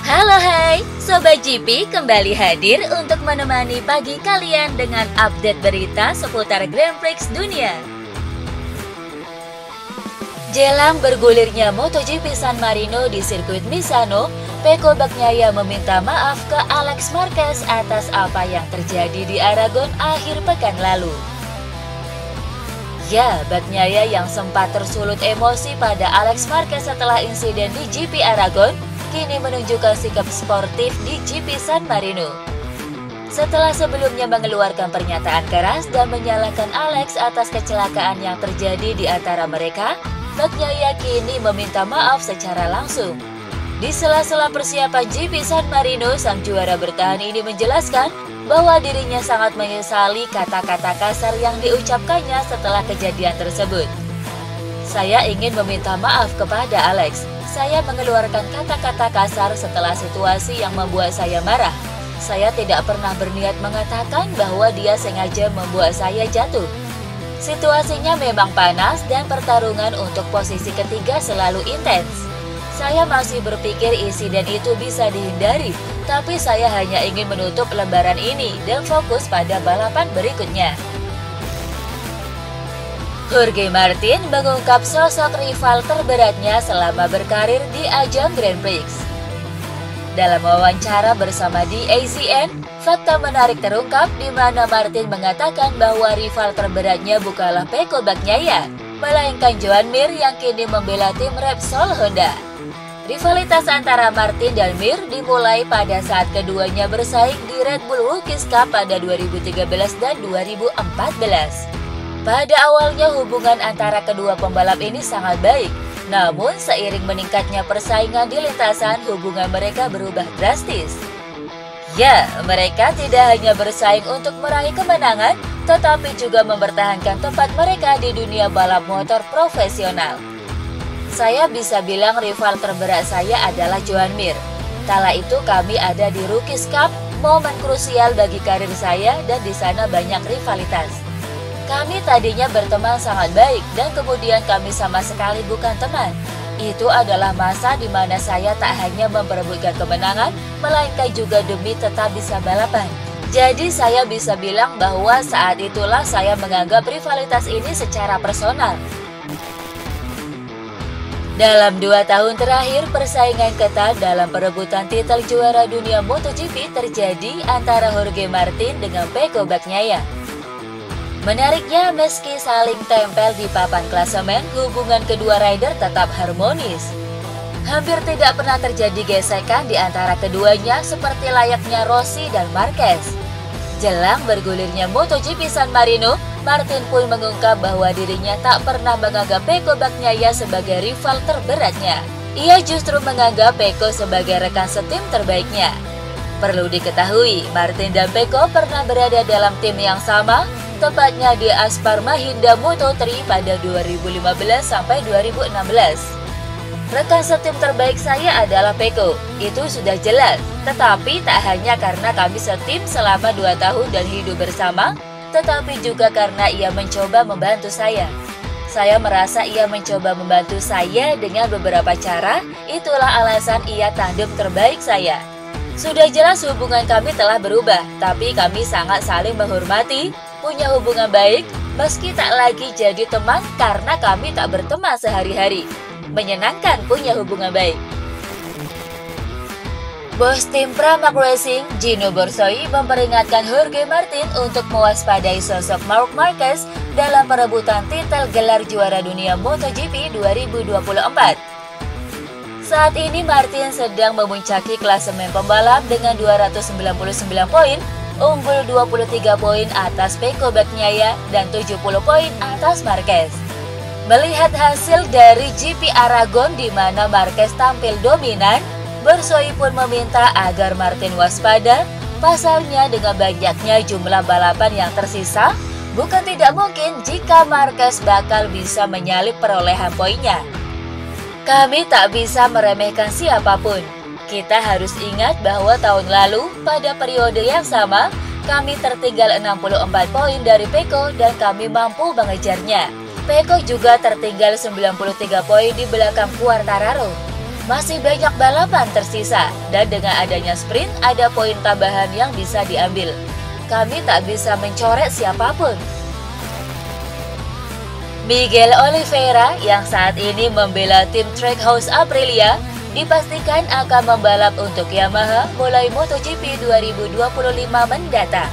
Halo hai, Sobat GP kembali hadir untuk menemani pagi kalian dengan update berita seputar Grand Prix dunia. Jelang bergulirnya MotoGP San Marino di sirkuit Misano, Pecco Bagnaia meminta maaf ke Alex Marquez atas apa yang terjadi di Aragon akhir pekan lalu. Ya, Bagnaia yang sempat tersulut emosi pada Alex Marquez setelah insiden di GP Aragon, kini menunjukkan sikap sportif di GP San Marino. Setelah sebelumnya mengeluarkan pernyataan keras dan menyalahkan Alex atas kecelakaan yang terjadi di antara mereka, Bagnaia kini meminta maaf secara langsung. Di sela-sela persiapan GP San Marino, sang juara bertahan ini menjelaskan bahwa dirinya sangat menyesali kata-kata kasar yang diucapkannya setelah kejadian tersebut. Saya ingin meminta maaf kepada Alex. Saya mengeluarkan kata-kata kasar setelah situasi yang membuat saya marah. Saya tidak pernah berniat mengatakan bahwa dia sengaja membuat saya jatuh. Situasinya memang panas dan pertarungan untuk posisi ketiga selalu intens. Saya masih berpikir insiden itu bisa dihindari, tapi saya hanya ingin menutup lembaran ini dan fokus pada balapan berikutnya. Jorge Martin mengungkap sosok rival terberatnya selama berkarir di ajang Grand Prix. Dalam wawancara bersama di AZN, fakta menarik terungkap di mana Martin mengatakan bahwa rival terberatnya bukanlah Pecco Bagnaia, melainkan Joan Mir yang kini membela tim Repsol Honda. Rivalitas antara Martin dan Mir dimulai pada saat keduanya bersaing di Red Bull Rookies Cup pada 2013 dan 2014. Pada awalnya hubungan antara kedua pembalap ini sangat baik, namun seiring meningkatnya persaingan di lintasan, hubungan mereka berubah drastis. Ya, mereka tidak hanya bersaing untuk meraih kemenangan, tetapi juga mempertahankan tempat mereka di dunia balap motor profesional. Saya bisa bilang rival terberat saya adalah Joan Mir. Kala itu kami ada di Rookies Cup, momen krusial bagi karir saya dan di sana banyak rivalitas. Kami tadinya berteman sangat baik dan kemudian kami sama sekali bukan teman. Itu adalah masa di mana saya tak hanya memperebutkan kemenangan, melainkan juga demi tetap bisa balapan. Jadi saya bisa bilang bahwa saat itulah saya menganggap rivalitas ini secara personal. Dalam 2 tahun terakhir, persaingan ketat dalam perebutan titel juara dunia MotoGP terjadi antara Jorge Martin dengan Pecco Bagnaia. Menariknya, meski saling tempel di papan klasemen, hubungan kedua rider tetap harmonis. Hampir tidak pernah terjadi gesekan di antara keduanya seperti layaknya Rossi dan Marquez. Jelang bergulirnya MotoGP San Marino, Martin pun mengungkap bahwa dirinya tak pernah menganggap Pecco Bagnaia sebagai rival terberatnya. Ia justru menganggap Pecco sebagai rekan setim terbaiknya. Perlu diketahui, Martin dan Pecco pernah berada dalam tim yang sama, tepatnya di Aspar Mahindra Moto3 pada 2015 sampai 2016. Rekan setim terbaik saya adalah Pecco, itu sudah jelas. Tetapi tak hanya karena kami setim selama 2 tahun dan hidup bersama, tetapi juga karena ia mencoba membantu saya. Saya merasa ia mencoba membantu saya dengan beberapa cara, itulah alasan ia tandem terbaik saya. Sudah jelas hubungan kami telah berubah, tapi kami sangat saling menghormati, punya hubungan baik, meski tak lagi jadi teman karena kami tak berteman sehari-hari. Menyenangkan punya hubungan baik. Bos tim Pramac Racing, Gino Borsoi, memperingatkan Jorge Martin untuk mewaspadai sosok Marc Marquez dalam perebutan titel gelar juara dunia MotoGP 2024. Saat ini Martin sedang memuncaki klasemen pembalap dengan 299 poin, unggul 23 poin atas Pecco Bagnaia dan 70 poin atas Marquez. Melihat hasil dari GP Aragon di mana Marquez tampil dominan, Borsoi pun meminta agar Martin waspada. Pasalnya dengan banyaknya jumlah balapan yang tersisa, bukan tidak mungkin jika Marquez bakal bisa menyalip perolehan poinnya. Kami tak bisa meremehkan siapapun. Kita harus ingat bahwa tahun lalu, pada periode yang sama, kami tertinggal 64 poin dari Pecco dan kami mampu mengejarnya. Pecco juga tertinggal 93 poin di belakang Quartararo. Masih banyak balapan tersisa, dan dengan adanya sprint ada poin tambahan yang bisa diambil. Kami tak bisa mencoret siapapun. Miguel Oliveira yang saat ini membela tim Trackhouse Aprilia dipastikan akan membalap untuk Yamaha mulai MotoGP 2025 mendatang.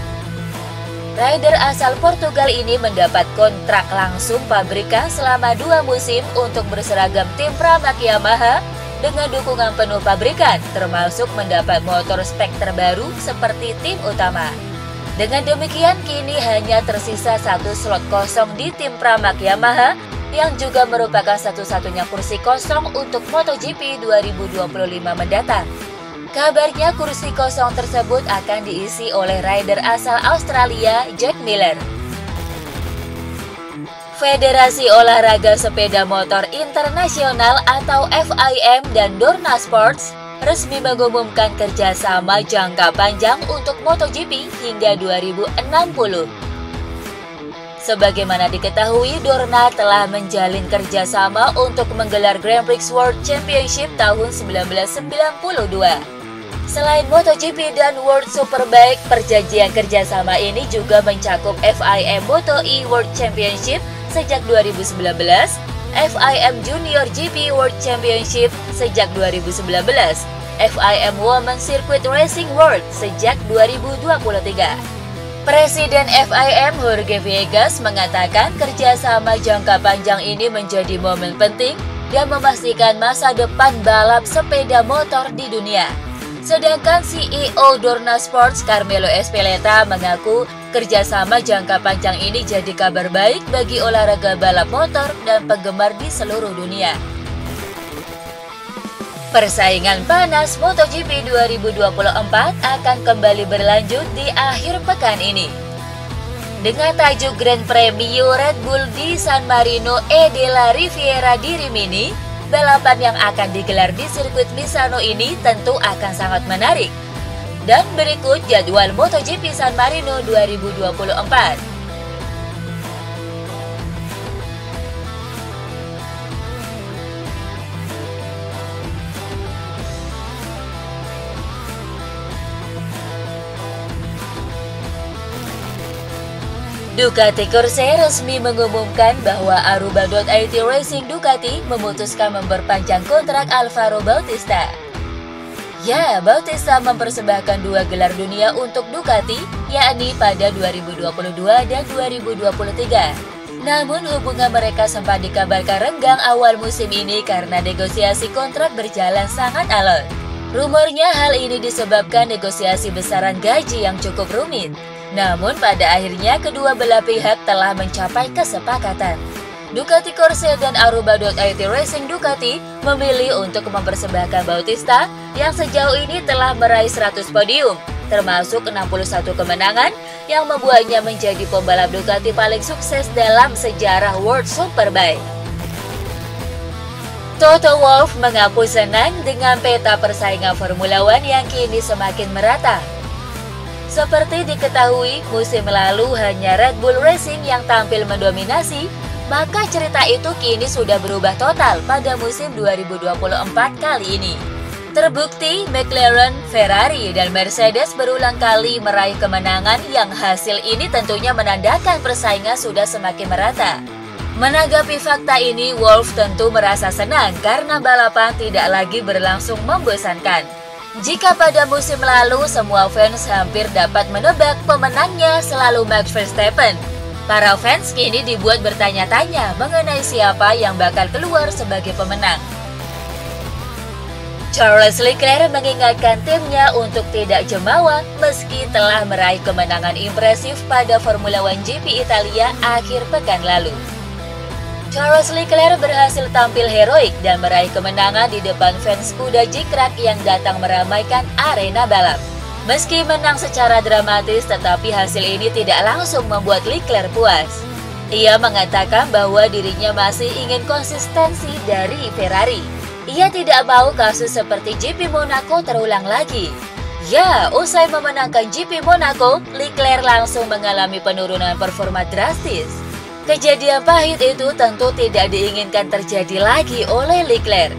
Rider asal Portugal ini mendapat kontrak langsung pabrikan selama 2 musim untuk berseragam tim Pramac Yamaha dengan dukungan penuh pabrikan, termasuk mendapat motor spek terbaru seperti tim utama. Dengan demikian, kini hanya tersisa 1 slot kosong di tim Pramac Yamaha, yang juga merupakan satu-satunya kursi kosong untuk MotoGP 2025 mendatang. Kabarnya kursi kosong tersebut akan diisi oleh rider asal Australia, Jack Miller. Federasi Olahraga Sepeda Motor Internasional atau FIM dan Dorna Sports resmi mengumumkan kerjasama jangka panjang untuk MotoGP hingga 2060. Sebagaimana diketahui, Dorna telah menjalin kerjasama untuk menggelar Grand Prix World Championship tahun 1992. Selain MotoGP dan World Superbike, perjanjian kerjasama ini juga mencakup FIM Moto E World Championship sejak 2019, FIM Junior GP World Championship sejak 2019, FIM Women Circuit Racing World sejak 2023. Presiden FIM Jorge Viegas mengatakan kerjasama jangka panjang ini menjadi momen penting dan memastikan masa depan balap sepeda motor di dunia. Sedangkan CEO Dorna Sports Carmelo Espeleta mengaku kerjasama jangka panjang ini jadi kabar baik bagi olahraga balap motor dan penggemar di seluruh dunia. Persaingan panas MotoGP 2024 akan kembali berlanjut di akhir pekan ini. Dengan tajuk Grand Premio Red Bull di San Marino e della Riviera di Rimini, balapan yang akan digelar di sirkuit Misano ini tentu akan sangat menarik. Dan berikut jadwal MotoGP San Marino 2024. Ducati Corse resmi mengumumkan bahwa Aruba.it Racing Ducati memutuskan memperpanjang kontrak Alvaro Bautista. Ya, Bautista mempersembahkan 2 gelar dunia untuk Ducati, yakni pada 2022 dan 2023. Namun hubungan mereka sempat dikabarkan renggang awal musim ini karena negosiasi kontrak berjalan sangat alot. Rumornya hal ini disebabkan negosiasi besaran gaji yang cukup rumit. Namun pada akhirnya kedua belah pihak telah mencapai kesepakatan. Ducati Corse dan Aruba.it Racing Ducati memilih untuk mempersembahkan Bautista yang sejauh ini telah meraih 100 podium, termasuk 61 kemenangan yang membuatnya menjadi pembalap Ducati paling sukses dalam sejarah World Superbike. Toto Wolff mengaku senang dengan peta persaingan Formula One yang kini semakin merata. Seperti diketahui, musim lalu hanya Red Bull Racing yang tampil mendominasi, maka cerita itu kini sudah berubah total pada musim 2024 kali ini. Terbukti, McLaren, Ferrari, dan Mercedes berulang kali meraih kemenangan yang hasil ini tentunya menandakan persaingan sudah semakin merata. Menanggapi fakta ini, Wolff tentu merasa senang karena balapan tidak lagi berlangsung membosankan. Jika pada musim lalu semua fans hampir dapat menebak pemenangnya selalu Max Verstappen, para fans kini dibuat bertanya-tanya mengenai siapa yang bakal keluar sebagai pemenang. Charles Leclerc mengingatkan timnya untuk tidak jemawa meski telah meraih kemenangan impresif pada Formula One GP Italia akhir pekan lalu. Charles Leclerc berhasil tampil heroik dan meraih kemenangan di depan fans kuda jikrak yang datang meramaikan arena balap. Meski menang secara dramatis, tetapi hasil ini tidak langsung membuat Leclerc puas. Ia mengatakan bahwa dirinya masih ingin konsistensi dari Ferrari. Ia tidak mau kasus seperti GP Monaco terulang lagi. Ya, usai memenangkan GP Monaco, Leclerc langsung mengalami penurunan performa drastis. Kejadian pahit itu tentu tidak diinginkan terjadi lagi oleh Leclerc.